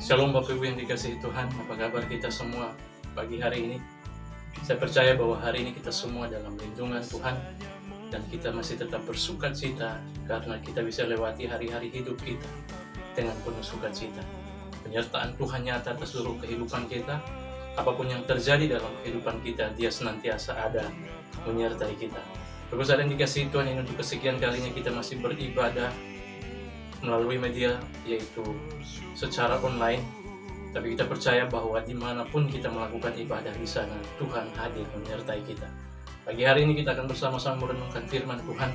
Shalom Bapak Ibu yang dikasihi Tuhan, apa kabar kita semua pagi hari ini? Saya percaya bahwa hari ini kita semua dalam lindungan Tuhan dan kita masih tetap bersukacita karena kita bisa lewati hari-hari hidup kita dengan penuh sukacita. Penyertaan Tuhan nyata atas seluruh kehidupan kita, apapun yang terjadi dalam kehidupan kita, Dia senantiasa ada menyertai kita. Bapak Saudara yang dikasihi Tuhan, ini untuk kesekian kalinya kita masih beribadah melalui media, yaitu secara online. Tapi kita percaya bahwa dimanapun kita melakukan ibadah di sana, Tuhan hadir menyertai kita. Pagi hari ini kita akan bersama-sama merenungkan firman Tuhan.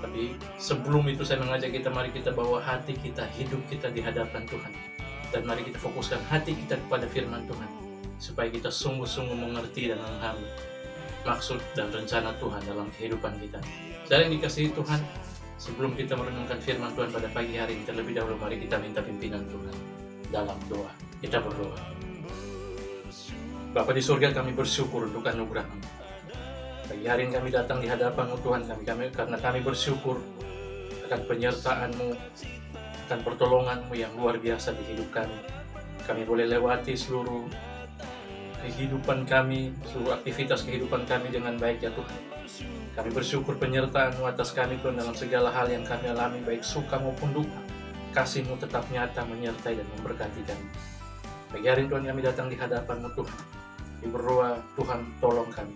Tapi sebelum itu saya mengajak kita, mari kita bawa hati kita, hidup kita di hadapan Tuhan. Dan mari kita fokuskan hati kita kepada firman Tuhan, supaya kita sungguh-sungguh mengerti dan memahami maksud dan rencana Tuhan dalam kehidupan kita. Saya yang dikasihi Tuhan, sebelum kita merenungkan firman Tuhan pada pagi hari ini, terlebih dahulu mari kita minta pimpinan Tuhan dalam doa. Kita berdoa. Bapa di surga, kami bersyukur untuk anugerah-Mu. Pagi hari ini kami datang di hadapan-Mu Tuhan, karena kami bersyukur akan penyertaan-Mu, akan pertolongan-Mu yang luar biasa di hidup kami. Kami boleh lewati seluruh kehidupan kami, seluruh aktivitas kehidupan kami dengan baik ya Tuhan. Kami bersyukur penyertaan-Mu atas kami Tuhan dalam segala hal yang kami alami, baik suka maupun duka. Kasih-Mu tetap nyata menyertai dan memberkati kami. Pagi hari Tuhan kami datang di hadapan-Mu Tuhan. Kami berdoa, Tuhan tolong kami.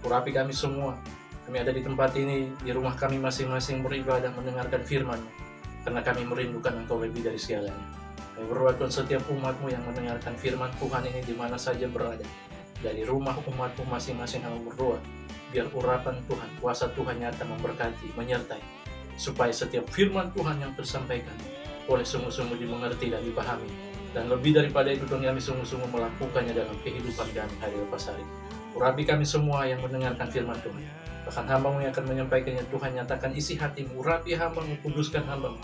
Urapi kami semua. Kami ada di tempat ini, di rumah kami masing-masing beribadah mendengarkan firman-Mu. Karena kami merindukan Engkau lebih dari segalanya. Kami berdoa Tuhan, setiap umat-Mu yang mendengarkan firman Tuhan ini di mana saja berada. Dari rumah umat-Mu masing-masing kami berdoa, biar urapan Tuhan, kuasa Tuhan nyata memberkati, menyertai, supaya setiap firman Tuhan yang tersampaikan boleh sungguh-sungguh dimengerti dan dipahami. Dan lebih daripada itu Tuhan, kami sungguh-sungguh melakukannya dalam kehidupan kami hari lepas hari. Urapi kami semua yang mendengarkan firman Tuhan. Bahkan hamba-Mu yang akan menyampaikannya, Tuhan nyatakan isi hati-Mu. Urapi hamba-Mu, kuduskan hamba-Mu,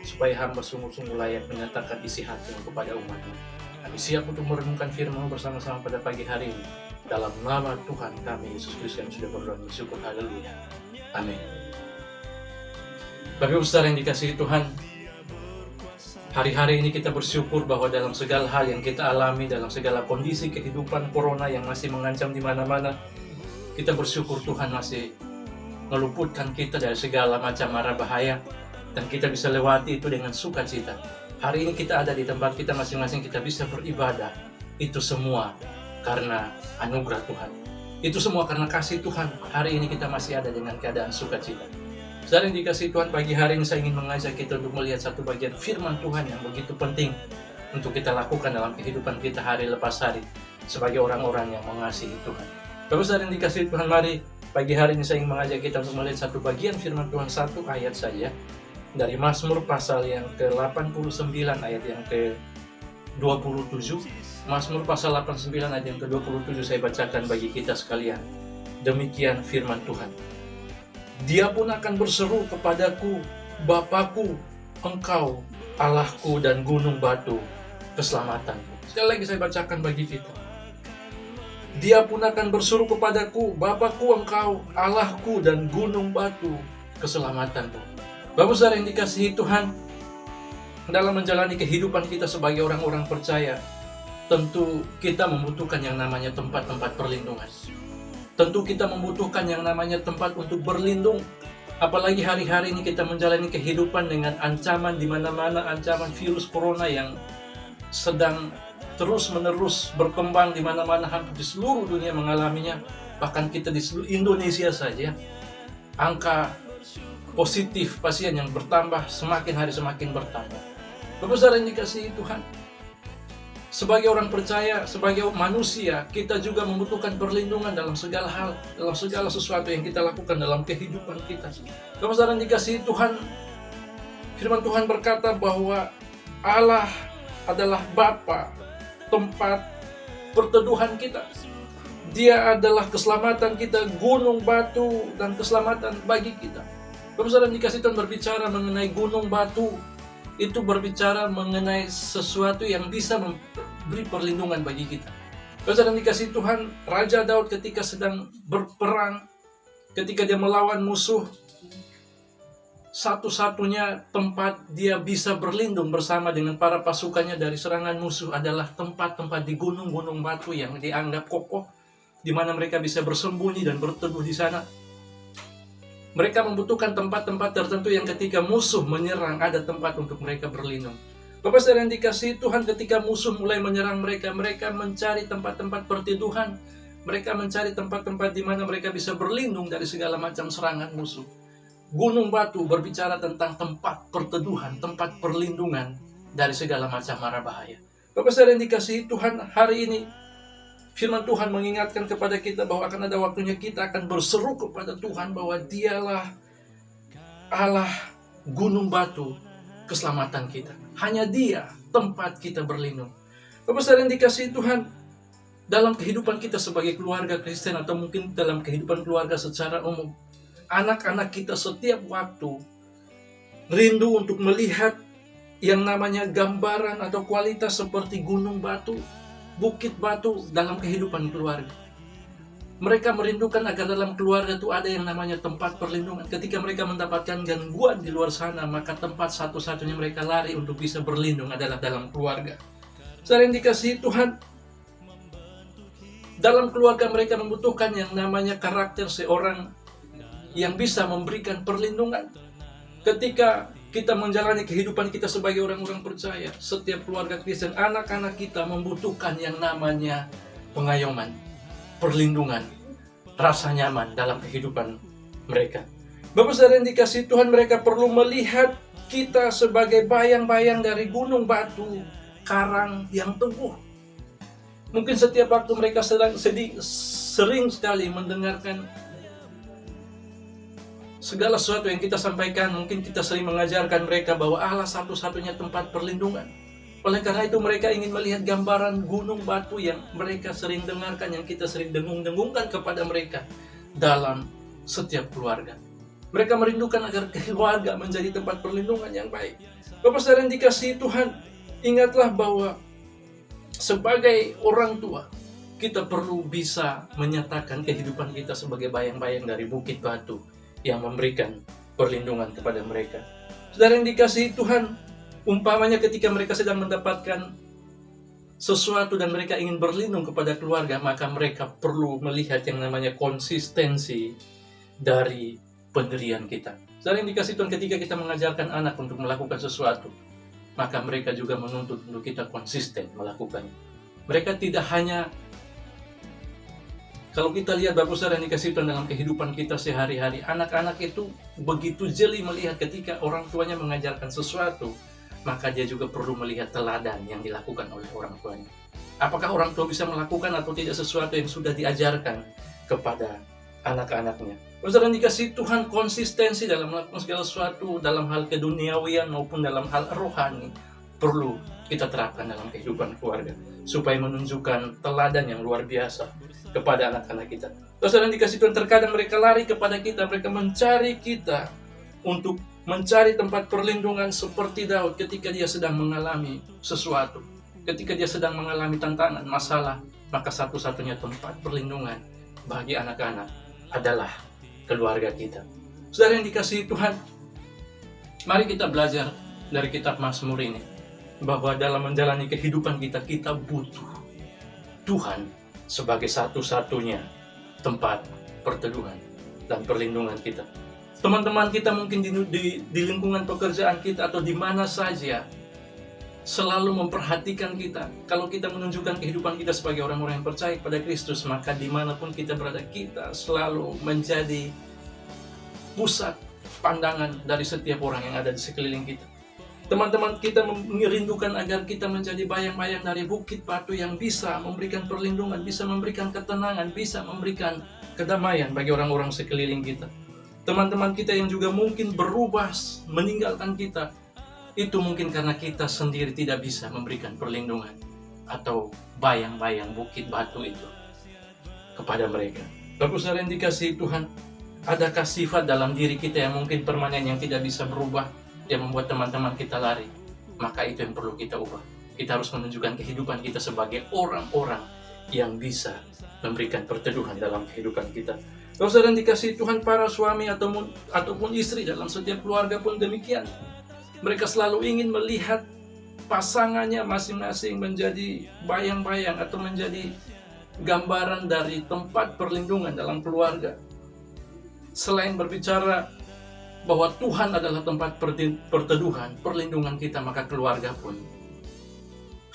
supaya hamba sungguh-sungguh layak menyatakan isi hati-Mu kepada umat-Mu. Kami siap untuk merenungkan firman-Mu bersama-sama pada pagi hari ini. Dalam nama Tuhan kami, Yesus Kristus, yang sudah berdoa bersyukur. Haleluya. Amin. Bapak Ibu Saudara yang dikasihi Tuhan, hari-hari ini kita bersyukur bahwa dalam segala hal yang kita alami, dalam segala kondisi kehidupan corona yang masih mengancam di mana-mana, kita bersyukur Tuhan masih meluputkan kita dari segala macam mara bahaya, dan kita bisa lewati itu dengan sukacita. Hari ini kita ada di tempat kita masing-masing, kita bisa beribadah. Itu semua karena anugerah Tuhan. Itu semua karena kasih Tuhan. Hari ini kita masih ada dengan keadaan sukacita. Saudara yang dikasihi Tuhan, pagi hari ini saya ingin mengajak kita untuk melihat satu bagian firman Tuhan yang begitu penting untuk kita lakukan dalam kehidupan kita hari lepas hari sebagai orang-orang yang mengasihi Tuhan. Bapak saudara yang dikasihi Tuhan, mari pagi hari ini saya ingin mengajak kita untuk melihat satu bagian firman Tuhan, satu ayat saja dari Mazmur pasal yang ke-89 ayat yang ke-27. Mazmur pasal 89 ayat yang ke-27 saya bacakan bagi kita sekalian. Demikian firman Tuhan. Dia pun akan berseru kepadaku, Bapakku, Engkau, Allahku dan gunung batu keselamatanku. Sekali lagi saya bacakan bagi kita. Dia pun akan berseru kepadaku, Bapakku, Engkau, Allahku dan gunung batu keselamatanku. Bapak saudara yang dikasihi Tuhan, dalam menjalani kehidupan kita sebagai orang-orang percaya, tentu kita membutuhkan yang namanya tempat-tempat perlindungan. Tentu kita membutuhkan yang namanya tempat untuk berlindung. Apalagi hari-hari ini kita menjalani kehidupan dengan ancaman di mana-mana, ancaman virus corona yang sedang terus-menerus berkembang di mana-mana, hampir di seluruh dunia mengalaminya. Bahkan kita di seluruh Indonesia saja, angka positif pasien yang bertambah semakin hari semakin bertambah. Bapak saudara yang dikasihi Tuhan, sebagai orang percaya, sebagai manusia, kita juga membutuhkan perlindungan dalam segala hal, dalam segala sesuatu yang kita lakukan dalam kehidupan kita. Bapak saudara yang dikasihi Tuhan, firman Tuhan berkata bahwa Allah adalah Bapa, tempat perteduhan kita. Dia adalah keselamatan kita, gunung batu dan keselamatan bagi kita. Bapak saudara yang dikasihi Tuhan, berbicara mengenai gunung batu, itu berbicara mengenai sesuatu yang bisa memberi perlindungan bagi kita. Bapak saudara yang dikasihi Tuhan, Raja Daud ketika sedang berperang, ketika dia melawan musuh, satu-satunya tempat dia bisa berlindung bersama dengan para pasukannya dari serangan musuh adalah tempat-tempat di gunung-gunung batu yang dianggap kokoh, di mana mereka bisa bersembunyi dan berteduh di sana. Mereka membutuhkan tempat-tempat tertentu yang ketika musuh menyerang ada tempat untuk mereka berlindung. Bapak saudara yang dikasihi Tuhan, ketika musuh mulai menyerang mereka, mereka mencari tempat-tempat perteduhan. Mereka mencari tempat-tempat di mana mereka bisa berlindung dari segala macam serangan musuh. Gunung batu berbicara tentang tempat perteduhan, tempat perlindungan dari segala macam mara bahaya. Bapak saudara yang dikasihi Tuhan, hari ini firman Tuhan mengingatkan kepada kita bahwa akan ada waktunya kita akan berseru kepada Tuhan bahwa Dialah Allah gunung batu keselamatan kita. Hanya Dia tempat kita berlindung. Bapak saudara yang dikasihi Tuhan, dalam kehidupan kita sebagai keluarga Kristen atau mungkin dalam kehidupan keluarga secara umum, anak-anak kita setiap waktu rindu untuk melihat yang namanya gambaran atau kualitas seperti gunung batu, bukit batu dalam kehidupan keluarga. Mereka merindukan agar dalam keluarga itu ada yang namanya tempat perlindungan. Ketika mereka mendapatkan gangguan di luar sana, maka tempat satu-satunya mereka lari untuk bisa berlindung adalah dalam keluarga. Saudara yang dikasihi Tuhan, dalam keluarga mereka membutuhkan yang namanya karakter seorang yang bisa memberikan perlindungan. Ketika kita menjalani kehidupan kita sebagai orang-orang percaya, setiap keluarga Kristen, anak-anak kita membutuhkan yang namanya pengayoman, perlindungan, rasa nyaman dalam kehidupan mereka. Bapak saudara yang dikasihi Tuhan, mereka perlu melihat kita sebagai bayang-bayang dari gunung batu, karang yang teguh. Mungkin setiap waktu mereka sering sekali mendengarkan segala sesuatu yang kita sampaikan, mungkin kita sering mengajarkan mereka bahwa Allah satu-satunya tempat perlindungan. Oleh karena itu mereka ingin melihat gambaran gunung batu yang mereka sering dengarkan, yang kita sering dengung-dengungkan kepada mereka dalam setiap keluarga. Mereka merindukan agar keluarga menjadi tempat perlindungan yang baik. Bapak saudara yang dikasihi Tuhan, ingatlah bahwa sebagai orang tua, kita perlu bisa menyatakan kehidupan kita sebagai bayang-bayang dari bukit batu yang memberikan perlindungan kepada mereka. Saudara yang dikasihi Tuhan, umpamanya ketika mereka sedang mendapatkan sesuatu dan mereka ingin berlindung kepada keluarga, maka mereka perlu melihat yang namanya konsistensi dari pendirian kita. Saudara yang dikasihi Tuhan, ketika kita mengajarkan anak untuk melakukan sesuatu, maka mereka juga menuntut untuk kita konsisten melakukannya. Mereka tidak hanya, kalau kita lihat Bapak saudara yang dikasihi Tuhan dalam kehidupan kita sehari-hari, anak-anak itu begitu jeli melihat ketika orang tuanya mengajarkan sesuatu, maka dia juga perlu melihat teladan yang dilakukan oleh orang tuanya. Apakah orang tua bisa melakukan atau tidak sesuatu yang sudah diajarkan kepada anak-anaknya. Saudara yang dikasihi Tuhan, konsistensi dalam melakukan segala sesuatu dalam hal keduniawian maupun dalam hal rohani perlu kita terapkan dalam kehidupan keluarga supaya menunjukkan teladan yang luar biasa kepada anak-anak kita. Saudara yang dikasihi Tuhan, terkadang mereka lari kepada kita, mereka mencari kita untuk mencari tempat perlindungan seperti Daud ketika dia sedang mengalami sesuatu, ketika dia sedang mengalami tantangan, masalah, maka satu-satunya tempat perlindungan bagi anak-anak adalah keluarga kita. Saudara yang dikasihi Tuhan, mari kita belajar dari kitab Mazmur ini bahwa dalam menjalani kehidupan kita, kita butuh Tuhan sebagai satu-satunya tempat perteduhan dan perlindungan kita. Teman-teman kita mungkin di lingkungan pekerjaan kita atau di mana saja selalu memperhatikan kita. Kalau kita menunjukkan kehidupan kita sebagai orang-orang yang percaya kepada Kristus, maka dimanapun kita berada, kita selalu menjadi pusat pandangan dari setiap orang yang ada di sekeliling kita. Teman-teman kita merindukan agar kita menjadi bayang-bayang dari bukit batu yang bisa memberikan perlindungan, bisa memberikan ketenangan, bisa memberikan kedamaian bagi orang-orang sekeliling kita. Teman-teman kita yang juga mungkin berubah, meninggalkan kita, itu mungkin karena kita sendiri tidak bisa memberikan perlindungan atau bayang-bayang bukit batu itu kepada mereka. Bapak saudara yang dikasihi Tuhan, adakah sifat dalam diri kita yang mungkin permanen, yang tidak bisa berubah, yang membuat teman-teman kita lari? Maka itu yang perlu kita ubah. Kita harus menunjukkan kehidupan kita sebagai orang-orang yang bisa memberikan perteduhan dalam kehidupan kita. Kalau sedang dikasih Tuhan, para suami ataupun istri dalam setiap keluarga pun demikian. Mereka selalu ingin melihat pasangannya masing-masing menjadi bayang-bayang atau menjadi gambaran dari tempat perlindungan dalam keluarga. Selain berbicara bahwa Tuhan adalah tempat perteduhan, perlindungan kita, maka keluarga pun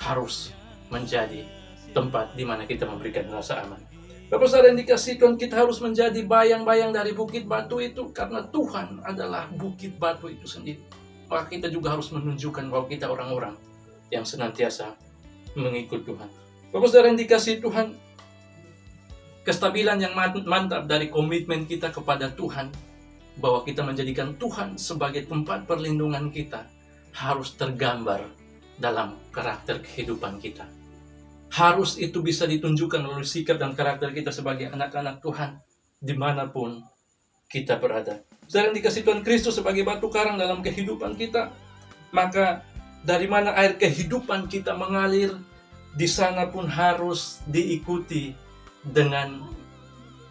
harus menjadi tempat di mana kita memberikan rasa aman. Bapak saudara yang dikasihi Tuhan, kita harus menjadi bayang-bayang dari bukit batu itu, karena Tuhan adalah bukit batu itu sendiri. Maka kita juga harus menunjukkan bahwa kita orang-orang yang senantiasa mengikut Tuhan. Bapak saudara yang dikasihi Tuhan, kestabilan yang mantap dari komitmen kita kepada Tuhan, bahwa kita menjadikan Tuhan sebagai tempat perlindungan kita, harus tergambar dalam karakter kehidupan kita. Harus itu bisa ditunjukkan melalui sikap dan karakter kita sebagai anak-anak Tuhan dimanapun kita berada. Saudara yang dikasihi Tuhan, Kristus sebagai batu karang dalam kehidupan kita, maka dari mana air kehidupan kita mengalir, di sana pun harus diikuti dengan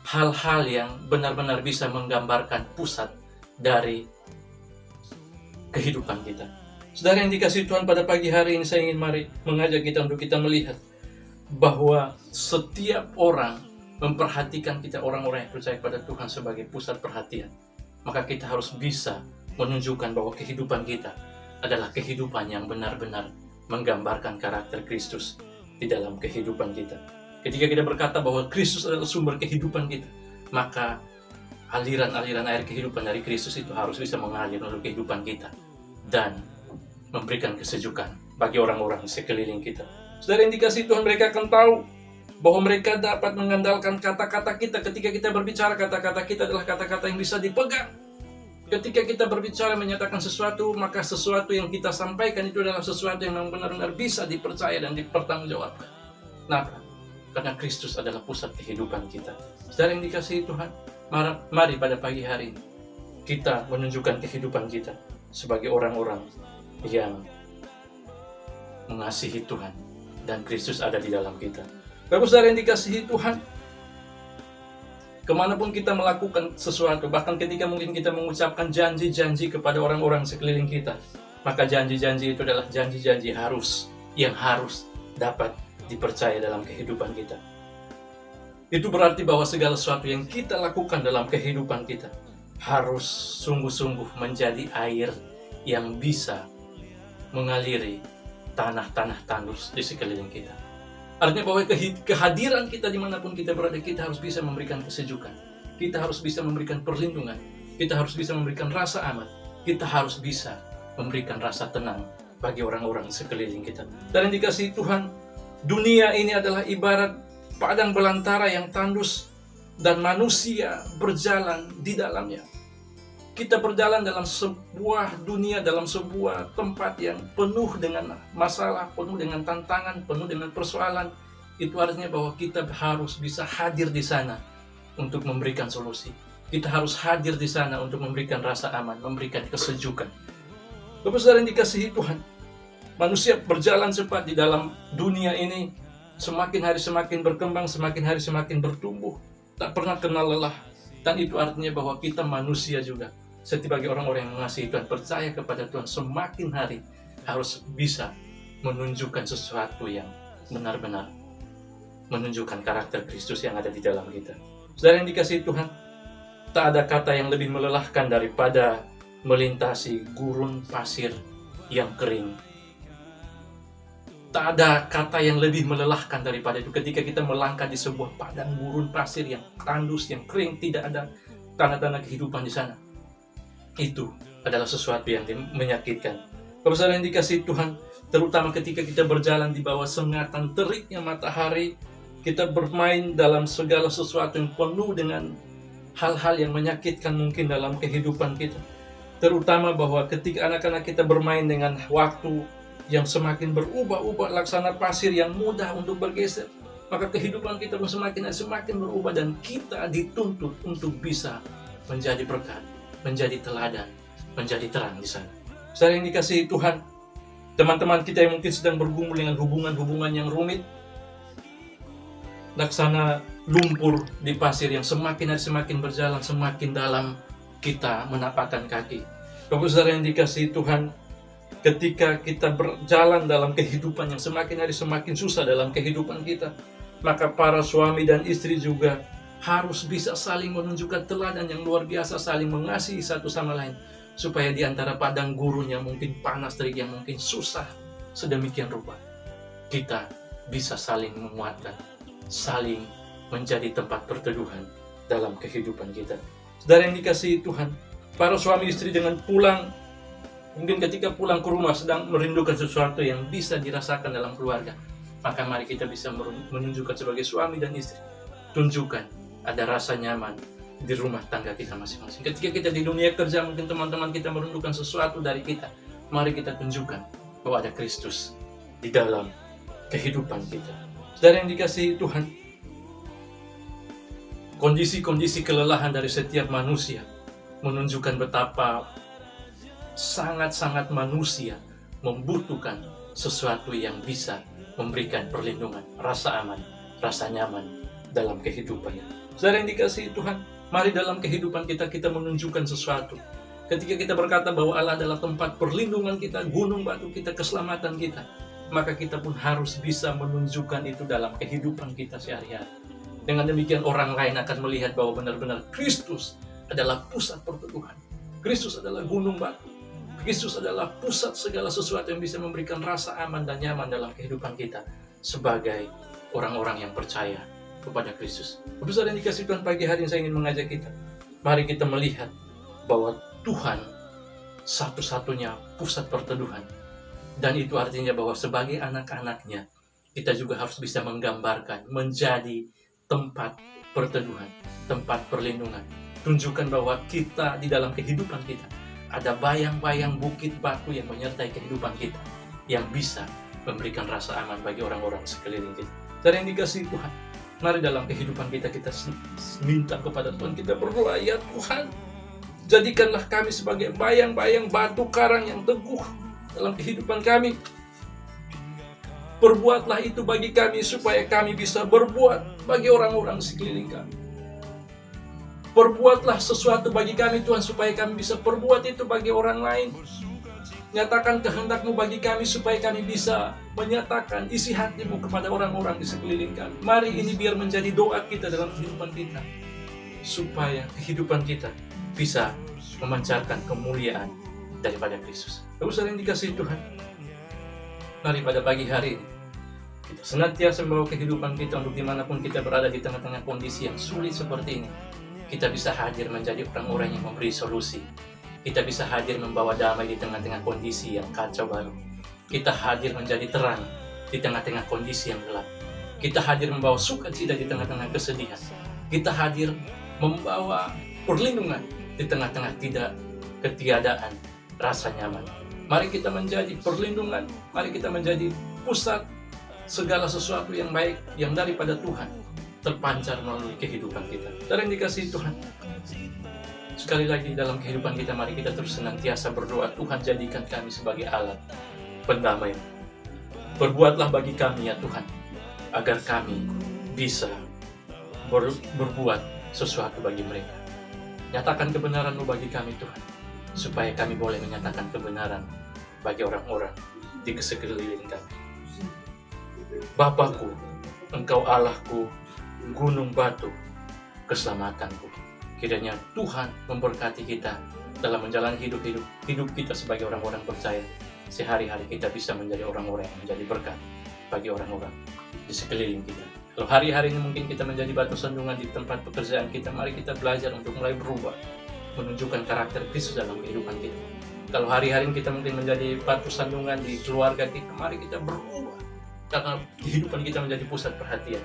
hal-hal yang benar-benar bisa menggambarkan pusat dari kehidupan kita. Saudara yang dikasihi Tuhan, pada pagi hari ini saya ingin mengajak kita untuk kita melihat bahwa setiap orang memperhatikan kita, orang-orang yang percaya pada Tuhan, sebagai pusat perhatian. Maka kita harus bisa menunjukkan bahwa kehidupan kita adalah kehidupan yang benar-benar menggambarkan karakter Kristus di dalam kehidupan kita. Ketika kita berkata bahwa Kristus adalah sumber kehidupan kita, maka aliran-aliran air kehidupan dari Kristus itu harus bisa mengalir melalui kehidupan kita dan memberikan kesejukan bagi orang-orang di sekeliling kita. Saudara yang dikasihi Tuhan, mereka akan tahu bahwa mereka dapat mengandalkan kata-kata kita. Ketika kita berbicara, kata-kata kita adalah kata-kata yang bisa dipegang. Ketika kita berbicara menyatakan sesuatu, maka sesuatu yang kita sampaikan itu adalah sesuatu yang benar-benar bisa dipercaya dan dipertanggungjawabkan. Kenapa? Karena Kristus adalah pusat kehidupan kita. Saudara yang dikasihi Tuhan, mari pada pagi hari ini kita menunjukkan kehidupan kita sebagai orang-orang yang mengasihi Tuhan dan Kristus ada di dalam kita. Bapak saudara yang dikasihi Tuhan, kemanapun kita melakukan sesuatu, bahkan ketika mungkin kita mengucapkan janji-janji kepada orang-orang sekeliling kita, maka janji-janji itu adalah janji-janji yang harus dapat dipercaya dalam kehidupan kita. Itu berarti bahwa segala sesuatu yang kita lakukan dalam kehidupan kita harus sungguh-sungguh menjadi air yang bisa mengaliri tanah-tanah tandus di sekeliling kita. Artinya bahwa kehadiran kita dimanapun kita berada, kita harus bisa memberikan kesejukan. Kita harus bisa memberikan perlindungan. Kita harus bisa memberikan rasa aman. Kita harus bisa memberikan rasa tenang bagi orang-orang sekeliling kita. Dan yang dikasihi Tuhan, dunia ini adalah ibarat padang belantara yang tandus dan manusia berjalan di dalamnya. Kita berjalan dalam sebuah dunia, dalam sebuah tempat yang penuh dengan masalah, penuh dengan tantangan, penuh dengan persoalan. Itu artinya bahwa kita harus bisa hadir di sana untuk memberikan solusi. Kita harus hadir di sana untuk memberikan rasa aman, memberikan kesejukan. Bapak saudara yang dikasihi Tuhan, manusia berjalan cepat di dalam dunia ini, semakin hari semakin berkembang, semakin hari semakin bertumbuh, tak pernah kenal lelah. Dan itu artinya bahwa kita manusia juga, sebagai orang-orang yang mengasihi Tuhan, percaya kepada Tuhan, semakin hari harus bisa menunjukkan sesuatu yang benar-benar menunjukkan karakter Kristus yang ada di dalam kita. Saudara yang dikasihi Tuhan, tak ada kata yang lebih melelahkan daripada melintasi gurun pasir yang kering. Tak ada kata yang lebih melelahkan daripada itu ketika kita melangkah di sebuah padang gurun pasir yang tandus, yang kering, tidak ada tanda-tanda kehidupan di sana. Itu adalah sesuatu yang menyakitkan. Bapak saudara yang dikasihi Tuhan, terutama ketika kita berjalan di bawah sengatan teriknya matahari, kita bermain dalam segala sesuatu yang penuh dengan hal-hal yang menyakitkan mungkin dalam kehidupan kita. Terutama bahwa ketika anak-anak kita bermain dengan waktu yang semakin berubah-ubah, laksana pasir yang mudah untuk bergeser, maka kehidupan kita pun semakin berubah dan kita dituntut untuk bisa menjadi berkat, menjadi teladan, menjadi terang di sana. Saudara yang dikasihi Tuhan, teman-teman kita yang mungkin sedang bergumul dengan hubungan-hubungan yang rumit, laksana lumpur di pasir yang semakin hari semakin berjalan, semakin dalam kita menapakkan kaki. Bapak saudara yang dikasihi Tuhan, ketika kita berjalan dalam kehidupan yang semakin hari semakin susah dalam kehidupan kita, maka para suami dan istri juga harus bisa saling menunjukkan teladan yang luar biasa, saling mengasihi satu sama lain, supaya di antara padang gurun yang mungkin panas, terik yang mungkin susah sedemikian rupa, kita bisa saling menguatkan, saling menjadi tempat perteduhan dalam kehidupan kita. Saudara yang dikasihi Tuhan, para suami istri dengan pulang, mungkin ketika pulang ke rumah sedang merindukan sesuatu yang bisa dirasakan dalam keluarga, maka mari kita bisa menunjukkan sebagai suami dan istri, tunjukkan ada rasa nyaman di rumah tangga kita masing-masing. Ketika kita di dunia kerja, mungkin teman-teman kita merindukan sesuatu dari kita, mari kita tunjukkan bahwa ada Kristus di dalam kehidupan kita. Saudara yang dikasihi Tuhan, kondisi-kondisi kelelahan dari setiap manusia menunjukkan betapa sangat-sangat manusia membutuhkan sesuatu yang bisa memberikan perlindungan, rasa aman, rasa nyaman dalam kehidupannya. Saudara yang dikasihi Tuhan, mari dalam kehidupan kita menunjukkan sesuatu. Ketika kita berkata bahwa Allah adalah tempat perlindungan kita, gunung batu kita, keselamatan kita, maka kita pun harus bisa menunjukkan itu dalam kehidupan kita sehari-hari. Dengan demikian orang lain akan melihat bahwa benar-benar Kristus adalah pusat perteduhan. Kristus adalah gunung batu. Kristus adalah pusat segala sesuatu yang bisa memberikan rasa aman dan nyaman dalam kehidupan kita sebagai orang-orang yang percaya kepada Kristus. Bapak saudara yang dikasihi Tuhan, pagi hari ini saya ingin mengajak kita, mari kita melihat bahwa Tuhan satu-satunya pusat perteduhan. Dan itu artinya bahwa sebagai anak-anaknya, kita juga harus bisa menggambarkan, menjadi tempat perteduhan, tempat perlindungan. Tunjukkan bahwa kita di dalam kehidupan kita, ada bayang-bayang bukit batu yang menyertai kehidupan kita, yang bisa memberikan rasa aman bagi orang-orang sekeliling kita. Saudara yang dikasihi Tuhan, mari dalam kehidupan kita minta kepada Tuhan, kita berdoa, ya Tuhan, jadikanlah kami sebagai bayang-bayang batu karang yang teguh dalam kehidupan kami. Perbuatlah itu bagi kami supaya kami bisa berbuat bagi orang-orang sekeliling kami. Perbuatlah sesuatu bagi kami Tuhan supaya kami bisa perbuat itu bagi orang lain. Nyatakan kehendak-Mu bagi kami supaya kami bisa menyatakan isi hati-Mu kepada orang-orang di sekeliling kami. Mari ini biar menjadi doa kita dalam kehidupan kita, supaya kehidupan kita bisa memancarkan kemuliaan daripada Kristus. Bapak saudara yang dikasihi Tuhan, mari pada pagi hari ini kita senantiasa membawa kehidupan kita untuk dimanapun kita berada di tengah-tengah kondisi yang sulit seperti ini. Kita bisa hadir menjadi orang-orang yang memberi solusi. Kita bisa hadir membawa damai di tengah-tengah kondisi yang kacau balau. Kita hadir menjadi terang di tengah-tengah kondisi yang gelap. Kita hadir membawa sukacita di tengah-tengah kesedihan. Kita hadir membawa perlindungan di tengah-tengah ketiadaan rasa nyaman. Mari kita menjadi perlindungan, mari kita menjadi pusat segala sesuatu yang baik yang daripada Tuhan terpancar melalui kehidupan kita. Dan yang dikasihi Tuhan, sekali lagi dalam kehidupan kita, mari kita terus senantiasa berdoa, Tuhan jadikan kami sebagai alat pendamai. Berbuatlah bagi kami ya Tuhan, agar kami bisa berbuat sesuatu bagi mereka. Nyatakan kebenaran-Mu bagi kami Tuhan, supaya kami boleh menyatakan kebenaran bagi orang-orang di sekeliling kami. Bapakku, Engkau Allahku, gunung batu keselamatanku. Kiranya Tuhan memberkati kita dalam menjalani hidup kita sebagai orang-orang percaya. Sehari-hari kita bisa menjadi orang-orang yang menjadi berkat bagi orang-orang di sekeliling kita. Kalau hari-hari ini mungkin kita menjadi batu sandungan di tempat pekerjaan kita, mari kita belajar untuk mulai berubah, menunjukkan karakter Kristus dalam kehidupan kita. Kalau hari-hari ini kita mungkin menjadi batu sandungan di keluarga kita, mari kita berubah, karena kehidupan kita menjadi pusat perhatian,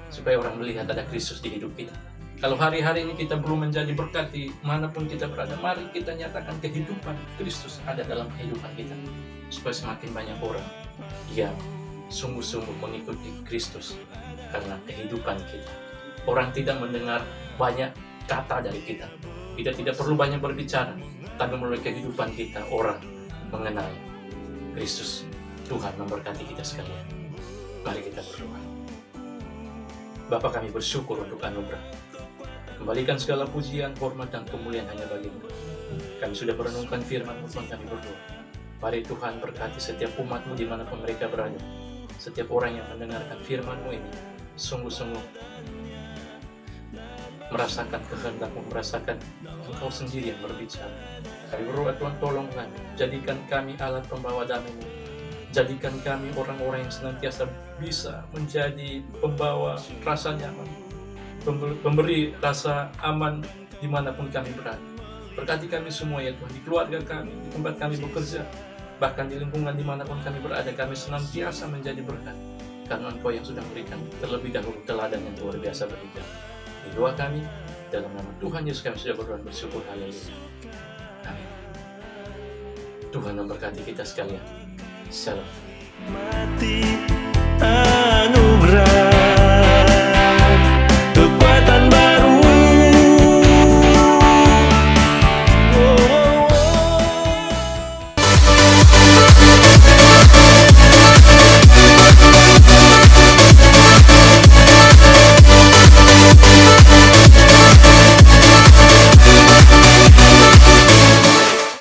supaya orang melihat ada Kristus di hidup kita. Kalau hari-hari ini kita belum menjadi berkat di manapun kita berada, mari kita nyatakan kehidupan Kristus ada dalam kehidupan kita, supaya semakin banyak orang yang sungguh-sungguh mengikuti Kristus karena kehidupan kita. Orang tidak mendengar banyak kata dari kita. Kita tidak perlu banyak berbicara, tapi melalui kehidupan kita orang mengenal Kristus. Tuhan memberkati kita sekalian. Mari kita berdoa. Bapa, kami bersyukur untuk anugerah. Kembalikan segala pujian, hormat, dan kemuliaan hanya bagi-Mu. Kami sudah merenungkan firman-Mu, Tuhan, kami berdoa. Mari Tuhan berkati setiap umat-Mu dimanapun mereka berada. Setiap orang yang mendengarkan firman-Mu ini sungguh-sungguh merasakan kehendak-Mu, merasakan Engkau sendiri yang berbicara. Kami berdoa, Tuhan, tolong kami, jadikan kami alat pembawa damai-Mu. Jadikan kami orang-orang yang senantiasa bisa menjadi pembawa rasa nyaman, pemberi rasa aman dimanapun kami berada. Berkati kami semua ya Tuhan, di keluarga kami, di tempat kami bekerja, bahkan di lingkungan dimanapun kami berada, kami senantiasa menjadi berkat. Karena Engkau yang sudah memberikan terlebih dahulu teladan yang luar biasa bagi kami. Di doa kami, dalam nama Tuhan Yesus kami sudah berdoa bersyukur. Haleluya. Amin. Tuhan memberkati kita sekalian. Shalom.